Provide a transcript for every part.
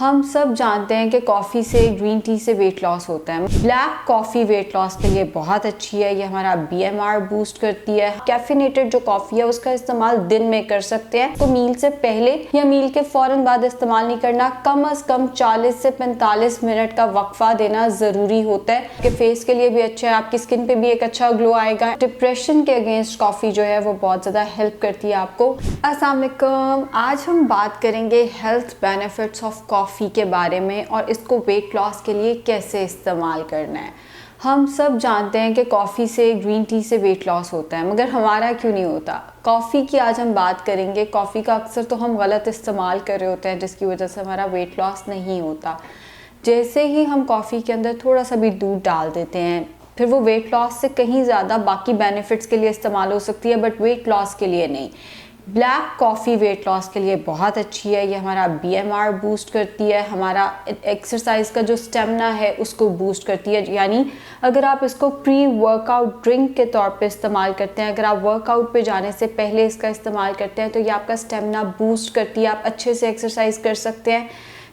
हम सब जानते हैं कि कॉफ़ी से, ग्रीन टी से वेट लॉस होता है। ब्लैक कॉफ़ी वेट लॉस के लिए बहुत अच्छी है। ये हमारा BMR बूस्ट करती है। कैफिनेटेड जो कॉफ़ी है उसका इस्तेमाल दिन में कर सकते हैं। तो मील से पहले या मील के फौरन बाद इस्तेमाल नहीं करना। कम से कम 40 से 45 मिनट का वक्फा देना ज़रूरी होता है। आपके फेस के लिए भी अच्छा है, आपकी स्किन पे भी एक अच्छा ग्लो आएगा। डिप्रेशन के अगेंस्ट कॉफ़ी जो है वो बहुत ज़्यादा हेल्प करती है आपको। अस्सलाम वालेकुम, आज हम बात करेंगे हेल्थ बेनिफिट्स ऑफ कॉफ़ी के बारे में और इसको वेट लॉस के लिए कैसे इस्तेमाल करना है। हम सब जानते हैं कि कॉफ़ी से, ग्रीन टी से वेट लॉस होता है, मगर हमारा क्यों नहीं होता। कॉफ़ी की आज हम बात करेंगे। कॉफ़ी का अक्सर तो हम गलत इस्तेमाल कर रहे होते हैं जिसकी वजह से हमारा वेट लॉस नहीं होता। जैसे ही हम कॉफ़ी के अंदर थोड़ा सा भी दूध डाल देते हैं, फिर वो वेट लॉस से कहीं ज़्यादा बाकी बेनिफिट्स के लिए इस्तेमाल हो सकती है, बट वेट लॉस के लिए नहीं। ब्लैक कॉफ़ी वेट लॉस के लिए बहुत अच्छी है। ये हमारा BMR बूस्ट करती है, हमारा एक्सरसाइज का जो स्टेमिना है उसको बूस्ट करती है। यानी अगर आप इसको प्री वर्कआउट ड्रिंक के तौर पे इस्तेमाल करते हैं, अगर आप वर्कआउट पे जाने से पहले इसका इस्तेमाल करते हैं तो ये आपका स्टेमिना बूस्ट करती है। आप अच्छे से एक्सरसाइज कर सकते हैं।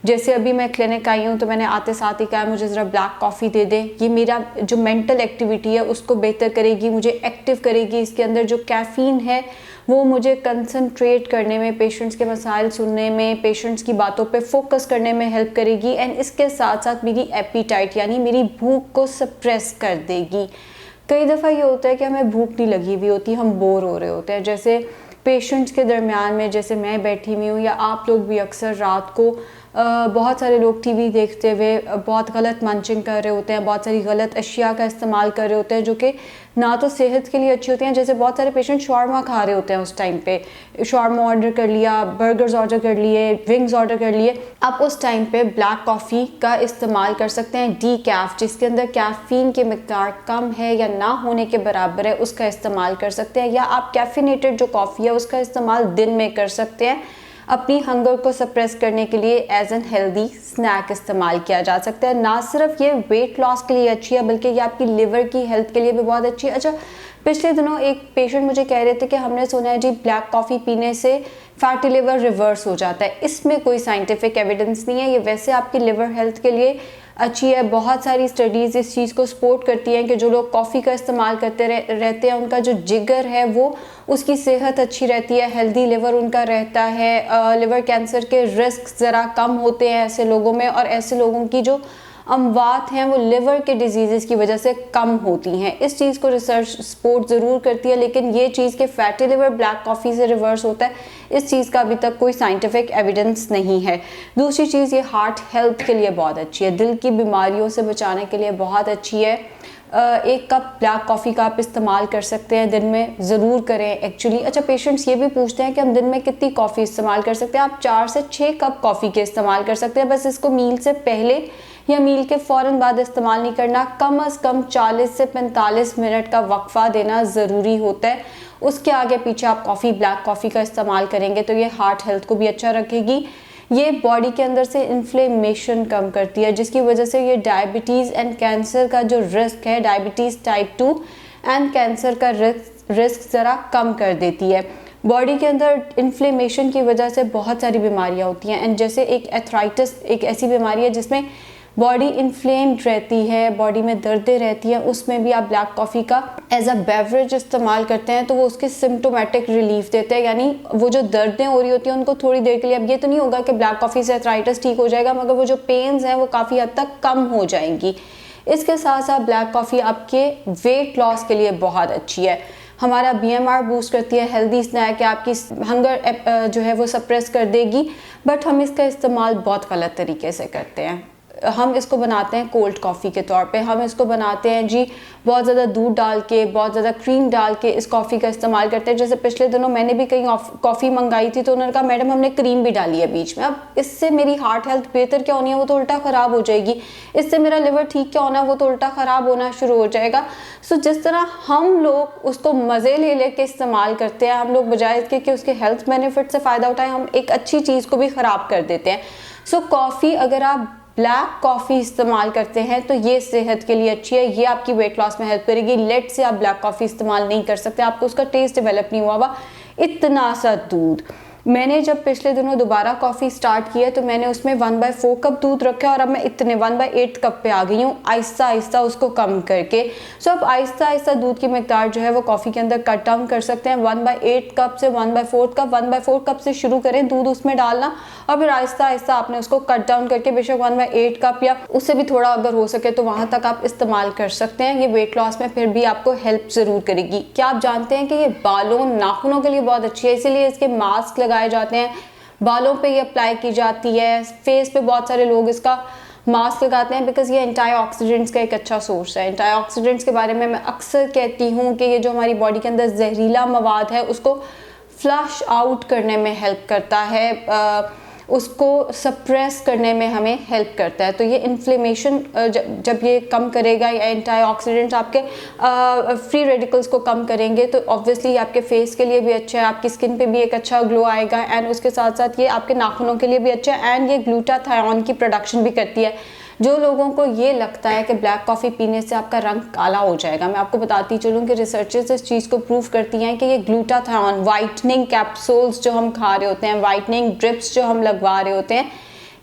जैसे अभी मैं क्लिनिक आई हूँ तो मैंने आते साथ ही कहा मुझे ज़रा ब्लैक कॉफ़ी दे दे। ये मेरा जो मेंटल एक्टिविटी है उसको बेहतर करेगी, मुझे एक्टिव करेगी। इसके अंदर जो कैफ़ीन है वो मुझे कंसंट्रेट करने में, पेशेंट्स के मसाइल सुनने में, पेशेंट्स की बातों पे फोकस करने में हेल्प करेगी। एंड इसके साथ साथ मेरी एपीटाइट यानी मेरी भूख को सप्रेस कर देगी। कई दफ़ा ये होता है कि हमें भूख नहीं लगी हुई होती, हम बोर हो रहे होते हैं। जैसे पेशेंट्स के दरमियान में जैसे मैं बैठी हुई हूँ या आप लोग भी अक्सर रात को बहुत सारे लोग टीवी देखते हुए बहुत गलत मंचिंग कर रहे होते हैं, बहुत सारी गलत अशिया का इस्तेमाल कर रहे होते हैं जो कि ना तो सेहत के लिए अच्छी होती हैं। जैसे बहुत सारे पेशेंट शॉर्मा खा रहे होते हैं, उस टाइम पे शॉर्मा ऑर्डर कर लिया, बर्गर्स ऑर्डर कर लिए, विंग्स ऑर्डर कर लिए। आप उस टाइम पे ब्लैक कॉफ़ी का इस्तेमाल कर सकते हैं। डीकैफ, जिसके अंदर कैफ़ीन की मिकदार कम है या ना होने के बराबर है, उसका इस्तेमाल कर सकते हैं। या आप कैफिनेटेड जो कॉफ़ी है उसका इस्तेमाल दिन में कर सकते हैं। अपनी हंगर को सप्रेस करने के लिए एज एन हेल्दी स्नैक इस्तेमाल किया जा सकता है। ना सिर्फ ये वेट लॉस के लिए अच्छी है बल्कि ये आपकी लिवर की हेल्थ के लिए भी बहुत अच्छी है। अच्छा, पिछले दिनों एक पेशेंट मुझे कह रहे थे कि हमने सुना है जी ब्लैक कॉफ़ी पीने से फैटी लिवर रिवर्स हो जाता है। इसमें कोई साइंटिफिक एविडेंस नहीं है। ये वैसे आपकी लिवर हेल्थ के लिए अच्छी है। बहुत सारी स्टडीज़ इस चीज़ को सपोर्ट करती हैं कि जो लोग कॉफ़ी का इस्तेमाल करते रहते हैं उनका जो जिगर है वो उसकी सेहत अच्छी रहती है, हेल्दी लिवर उनका रहता है। लिवर कैंसर के रिस्क ज़रा कम होते हैं ऐसे लोगों में, और ऐसे लोगों की जो अमवात हैं वो लिवर के डिजीज़ की वजह से कम होती हैं। इस चीज़ को रिसर्च सपोर्ट ज़रूर करती है, लेकिन ये चीज़ के फैटी लिवर ब्लैक कॉफ़ी से रिवर्स होता है, इस चीज़ का अभी तक कोई साइंटिफिक एविडेंस नहीं है। दूसरी चीज़, ये हार्ट हेल्थ के लिए बहुत अच्छी है, दिल की बीमारियों से बचाने के लिए बहुत अच्छी है। 1 कप ब्लैक कॉफ़ी का आप इस्तेमाल कर सकते हैं, दिन में ज़रूर करें एक्चुअली। अच्छा, पेशेंट्स ये भी पूछते हैं कि हम दिन में कितनी कॉफ़ी इस्तेमाल कर सकते हैं। आप 4 से 6 कप कॉफ़ी के इस्तेमाल कर सकते हैं। बस इसको मील से पहले या मील के फ़ौरन बाद इस्तेमाल नहीं करना। कम से कम 40 से 45 मिनट का वक्फा देना ज़रूरी होता है। उसके आगे पीछे आप ब्लैक कॉफ़ी का इस्तेमाल करेंगे तो ये हार्ट हेल्थ को भी अच्छा रखेगी। ये बॉडी के अंदर से इन्फ्लेमेशन कम करती है, जिसकी वजह से ये डायबिटीज़ एंड कैंसर का जो रिस्क है, डायबिटीज़ टाइप 2 एंड कैंसर का रिस्क ज़रा कम कर देती है। बॉडी के अंदर इन्फ्लेमेशन की वजह से बहुत सारी बीमारियां होती हैं। एंड जैसे एक एथराइटिस एक ऐसी बीमारी है जिसमें बॉडी इन्फ्लेम्ड रहती है, बॉडी में दर्दें रहती हैं, उसमें भी आप ब्लैक कॉफ़ी का एज अ बेवरेज इस्तेमाल करते हैं तो वो उसके सिम्टोमेटिक रिलीफ देते हैं। यानी वो जो दर्दें हो रही होती हैं उनको थोड़ी देर के लिए, अब ये तो नहीं होगा कि ब्लैक कॉफ़ी से एथराइटिस ठीक हो जाएगा, मगर वो जो पेन्स हैं वो काफ़ी हद तक कम हो जाएंगी। इसके साथ साथ ब्लैक कॉफ़ी आपके वेट लॉस के लिए बहुत अच्छी है। हमारा BMR बूस्ट करती है, हेल्दी स्नैक है, आपकी हंगर जो है वो सप्रेस कर देगी। बट हम इसका इस्तेमाल बहुत गलत तरीके से करते हैं। हम इसको बनाते हैं कोल्ड कॉफ़ी के तौर पे। हम इसको बनाते हैं जी बहुत ज़्यादा दूध डाल के, बहुत ज़्यादा क्रीम डाल के इस कॉफ़ी का इस्तेमाल करते हैं। जैसे पिछले दिनों मैंने भी कहीं कॉफ़ी मंगाई थी तो उन्होंने कहा मैडम हमने क्रीम भी डाली है बीच में। अब इससे मेरी हार्ट हेल्थ बेहतर क्या होनी है, वो तो उल्टा ख़राब हो जाएगी। इससे मेरा लिवर ठीक क्या होना है, वो तो उल्टा ख़राब होना शुरू हो जाएगा। सो जिस तरह हम लोग उसको मज़े ले लेके इस्तेमाल करते हैं, हम लोग बजाय इसके कि उसके हेल्थ बेनिफिट से फ़ायदा उठाएं, हम एक अच्छी चीज़ को भी ख़राब कर देते हैं। सो कॉफ़ी, अगर आप ब्लैक कॉफ़ी इस्तेमाल करते हैं तो ये सेहत के लिए अच्छी है, ये आपकी वेट लॉस में हेल्प करेगी। लेट से आप ब्लैक कॉफ़ी इस्तेमाल नहीं कर सकते, आपको उसका टेस्ट डेवलप नहीं हुआ हुआ, इतना सा दूध, मैंने जब पिछले दिनों दोबारा कॉफ़ी स्टार्ट की है तो मैंने उसमें 1/4 कप दूध रखा है और अब मैं इतने 1/8 कप पे आ गई हूँ, आहिस्ता आहिस्ता उसको कम करके। सो अब आहिस्ता आहिस्ता दूध की मिकदार जो है वो कॉफ़ी के अंदर कट डाउन कर सकते हैं। 1/8 कप से 1/4 कप, 1/4 कप से शुरू करें दूध उसमें डालना और फिर आहिस्ता आहिस्ता आपने उसको कट डाउन करके बेशक 1/8 कप या उससे भी थोड़ा अगर हो सके तो वहाँ तक आप इस्तेमाल कर सकते हैं। ये वेट लॉस में फिर भी आपको हेल्प ज़रूर करेगी। क्या आप जानते हैं कि ये बालों नाखूनों के लिए बहुत अच्छी है, इसीलिए इसके मास्क लगाए जाते हैं, बालों पे ये अप्लाई की जाती है, फेस पे बहुत सारे लोग इसका मास्क लगाते हैं बिकॉज ये एंटीऑक्सीडेंट्स का एक अच्छा सोर्स है। एंटीऑक्सीडेंट्स के बारे में मैं अक्सर कहती हूँ कि ये जो हमारी बॉडी के अंदर जहरीला मवाद है उसको फ्लश आउट करने में हेल्प करता है, उसको सप्रेस करने में हमें हेल्प करता है। तो ये इन्फ्लेमेशन जब ये कम करेगा या एंटीऑक्सीडेंट्स आपके फ्री रेडिकल्स को कम करेंगे तो ऑब्वियसली आपके फेस के लिए भी अच्छा है, आपकी स्किन पे भी एक अच्छा ग्लो आएगा एंड उसके साथ साथ ये आपके नाखूनों के लिए भी अच्छा है एंड ये ग्लूटाथायोन की प्रोडक्शन भी करती है। जो लोगों को ये लगता है कि ब्लैक कॉफ़ी पीने से आपका रंग काला हो जाएगा, मैं आपको बताती चलूँ कि रिसर्चर्स इस चीज़ को प्रूव करती हैं कि ये ग्लूटाथायोन वाइटनिंग कैप्सूल्स जो हम खा रहे होते हैं, वाइटनिंग ड्रिप्स जो हम लगवा रहे होते हैं,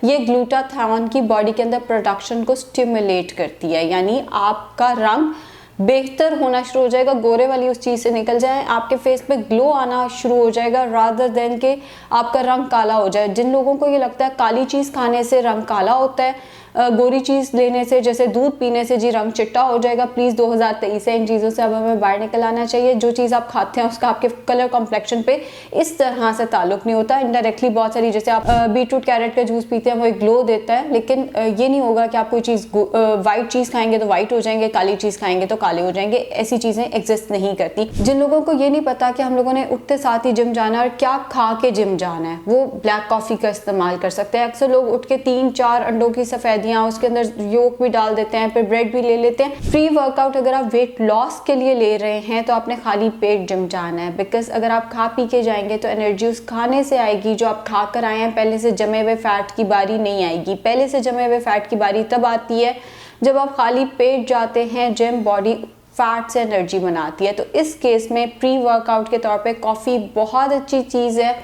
ये ग्लूटाथायोन की बॉडी के अंदर प्रोडक्शन को स्टिमुलेट करती है, यानी आपका रंग बेहतर होना शुरू हो जाएगा, गोरे वाली उस चीज़ से निकल जाए, आपके फेस पे ग्लो आना शुरू हो जाएगा रादर देन के आपका रंग काला हो जाए। जिन लोगों को ये लगता है काली चीज़ खाने से रंग काला होता है, गोरी चीज़ लेने से जैसे दूध पीने से जी रंग चिट्टा हो जाएगा, प्लीज़ 2023 है, इन चीज़ों से अब हमें बाहर निकल आना चाहिए। जो चीज़ आप खाते हैं उसका आपके कलर कॉम्प्लेक्शन पे इस तरह से ताल्लुक नहीं होता। इनडायरेक्टली बहुत सारी जैसे आप बीटरूट कैरेट का जूस पीते हैं वो एक ग्लो देता है, लेकिन ये नहीं होगा कि आप कोई चीज़ वाइट चीज़ खाएंगे तो वाइट हो जाएंगे, काली चीज़ खाएंगे तो काले हो जाएंगे, ऐसी चीज़ें एग्जिस्ट नहीं करती। जिन लोगों को ये नहीं पता कि हम लोगों ने उठते साथ ही जिम जाना है और क्या खा के जिम जाना है, वो ब्लैक कॉफ़ी का इस्तेमाल कर सकते हैं। अक्सर लोग उठ के 3-4 अंडों की सफ़ेदियाँ, उसके अंदर योक भी डाल देते हैं, फिर ब्रेड भी ले लेते हैं। प्री वर्कआउट अगर आप वेट लॉस के लिए ले रहे हैं तो आपने खाली पेट जिम जाना है, बिकॉज अगर आप खा पी के जाएंगे तो एनर्जी उस खाने से आएगी जो आप खा कर आए हैं। पहले से जमे हुए फैट की बारी नहीं आएगी। पहले से जमे हुए फैट की बारी तब आती है जब आप खाली पेट जाते हैं जिम, बॉडी फैट से एनर्जी बनाती है। तो इस केस में प्री वर्कआउट के तौर पे कॉफ़ी बहुत अच्छी चीज़ है,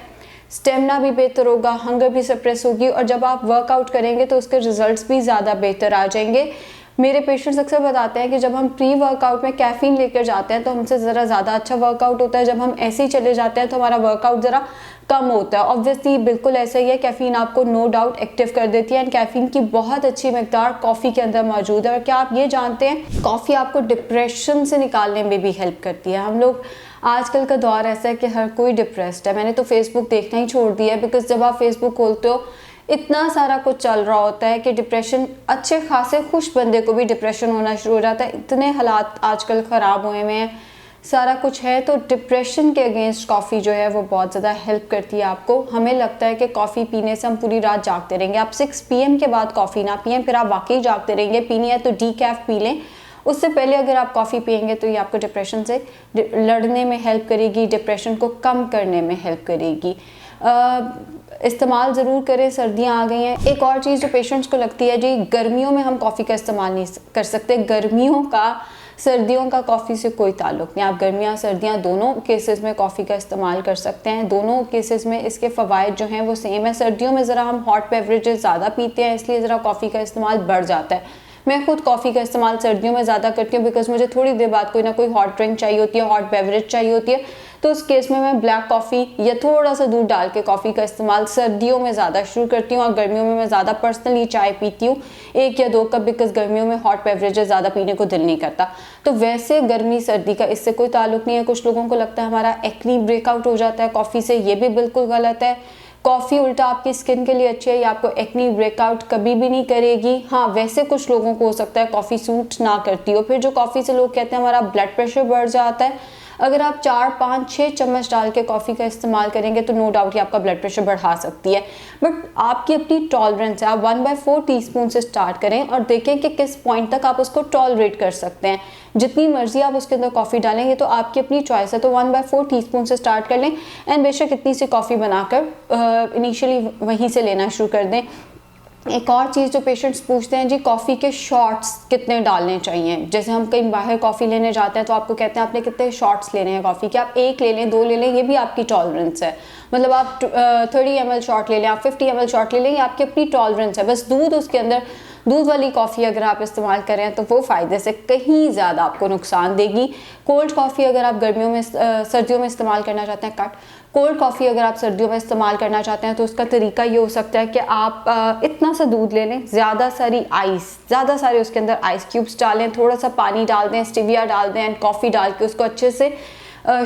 स्टेमिना भी बेहतर होगा, हंगर भी सप्रेस होगी और जब आप वर्कआउट करेंगे तो उसके रिजल्ट्स भी ज़्यादा बेहतर आ जाएंगे। मेरे पेशेंट्स अक्सर बताते हैं कि जब हम प्री वर्कआउट में कैफ़ीन लेकर जाते हैं तो हमसे ज़रा ज़्यादा अच्छा वर्कआउट होता है, जब हम ऐसे ही चले जाते हैं तो हमारा वर्कआउट ज़रा कम होता है। ऑब्वियसली बिल्कुल ऐसा ही है, कैफ़ीन आपको नो डाउट एक्टिव कर देती है एंड कैफ़ीन की बहुत अच्छी मिकदार कॉफ़ी के अंदर मौजूद है। और क्या आप ये जानते हैं कॉफ़ी आपको डिप्रेशन से निकालने में भी हेल्प करती है। हम लोग आजकल का दौर ऐसा है कि हर कोई डिप्रेस्ड है। मैंने तो फेसबुक देखना ही छोड़ दिया है बिकॉज जब आप फेसबुक खोलते हो इतना सारा कुछ चल रहा होता है कि डिप्रेशन, अच्छे खासे खुश बंदे को भी डिप्रेशन होना शुरू हो जाता है। इतने हालात आजकल ख़राब हुए हैं, सारा कुछ है। तो डिप्रेशन के अगेंस्ट कॉफ़ी जो है वो बहुत ज़्यादा हेल्प करती है आपको। हमें लगता है कि कॉफ़ी पीने से हम पूरी रात जागते रहेंगे। आप 6 PM के बाद कॉफ़ी ना पिएं, फिर आप वाकई जागते रहेंगे। पीनी है तो डीकैफ पी लें, उससे पहले अगर आप कॉफ़ी पिएंगे तो ये आपको डिप्रेशन से लड़ने में हेल्प करेगी, डिप्रेशन को कम करने में हेल्प करेगी। इस्तेमाल ज़रूर करें, सर्दियाँ आ गई हैं। एक और चीज़ जो पेशेंट्स को लगती है जी, गर्मियों में हम कॉफ़ी का इस्तेमाल नहीं कर सकते। गर्मियों का सर्दियों का कॉफ़ी से कोई ताल्लुक़ नहीं। आप गर्मियाँ सर्दियाँ दोनों केसेस में कॉफ़ी का इस्तेमाल कर सकते हैं। दोनों केसेस में इसके फ़वाइद जो हैं वो सेम है। सर्दियों में ज़रा हम हॉट बेवरेजेस ज़्यादा पीते हैं, इसलिए ज़रा कॉफ़ी का इस्तेमाल बढ़ जाता है। मैं खुद कॉफ़ी का इस्तेमाल सर्दियों में ज़्यादा करती हूँ बिकॉज मुझे थोड़ी देर बाद कोई ना कोई हॉट ड्रिंक चाहिए होती है, हॉट बेवरेज चाहिए होती है। तो उस केस में मैं ब्लैक कॉफ़ी या थोड़ा सा दूध डाल के कॉफ़ी का इस्तेमाल सर्दियों में ज़्यादा शुरू करती हूँ और गर्मियों में मैं ज़्यादा पर्सनली चाय पीती हूँ, 1 या 2 कप, बिकॉज गर्मियों में हॉट बेवरेजेस ज़्यादा पीने को दिल नहीं करता। तो वैसे गर्मी सर्दी का इससे कोई ताल्लुक़ नहीं है। कुछ लोगों को लगता है हमारा एक्नी ब्रेकआउट हो जाता है कॉफ़ी से, ये भी बिल्कुल गलत है। कॉफ़ी उल्टा आपकी स्किन के लिए अच्छी है, ये आपको एक्नी ब्रेकआउट कभी भी नहीं करेगी। हाँ, वैसे कुछ लोगों को हो सकता है कॉफ़ी सूट ना करती हो। फिर जो कॉफ़ी से लोग कहते हैं हमारा ब्लड प्रेशर बढ़ जाता है, अगर आप 4, 5, 6 चम्मच डाल के कॉफ़ी का इस्तेमाल करेंगे तो नो डाउट ये आपका ब्लड प्रेशर बढ़ा सकती है। बट आपकी अपनी टॉलरेंस है, आप 1/4 टीस्पून से स्टार्ट करें और देखें कि किस पॉइंट तक आप उसको टॉलरेट कर सकते हैं। जितनी मर्जी आप उसके अंदर कॉफ़ी डालें, ये तो आपकी अपनी चॉइस है। तो 1/4 टीस्पून से स्टार्ट कर लें एंड बेशक इतनी सी कॉफ़ी बनाकर इनिशियली वहीं से लेना शुरू कर दें। एक और चीज़ जो पेशेंट्स पूछते हैं जी, कॉफ़ी के शॉट्स कितने डालने चाहिए। जैसे हम कहीं बाहर कॉफ़ी लेने जाते हैं तो आपको कहते हैं आपने कितने शॉट्स लेने हैं कॉफ़ी के, आप 1 ले लें, 2 ले लें, ये भी आपकी टॉलरेंस है। मतलब आप 30 ml शॉट ले लें, आप 50 ml शॉट ले लें, ये आपकी अपनी टॉलरेंस है। बस दूध उसके अंदर, दूध वाली कॉफ़ी अगर आप इस्तेमाल करें तो वो फ़ायदे से कहीं ज़्यादा आपको नुकसान देगी। कोल्ड कॉफ़ी अगर आप गर्मियों में सर्दियों में इस्तेमाल करना चाहते हैं, कोल्ड कॉफ़ी अगर आप सर्दियों में इस्तेमाल करना चाहते हैं तो उसका तरीका ये हो सकता है कि आप इतना सा दूध ले लें, ज़्यादा सारे उसके अंदर आइस क्यूब्स डालें, थोड़ा सा पानी डाल दें, स्टीविया डाल दें एंड कॉफ़ी डाल के उसको अच्छे से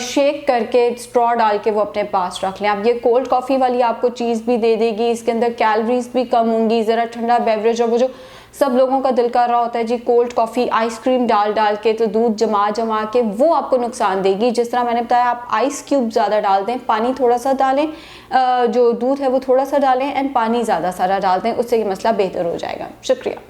शेक करके स्ट्रॉ डाल के वो अपने पास रख लें। अब ये कोल्ड कॉफ़ी वाली आपको चीज़ भी दे देगी, इसके अंदर कैलोरीज भी कम होंगी, ज़रा ठंडा बेवरेज। और वो जो सब लोगों का दिल कर रहा होता है जी कोल्ड कॉफ़ी आइसक्रीम डाल के, तो दूध जमा के, वो आपको नुकसान देगी। जिस तरह मैंने बताया, आप आइस क्यूब ज़्यादा डाल दें, पानी थोड़ा सा डालें, जो दूध है वो थोड़ा सा डालें एंड पानी ज़्यादा सारा डाल दें, उससे ये मसला बेहतर हो जाएगा। शुक्रिया।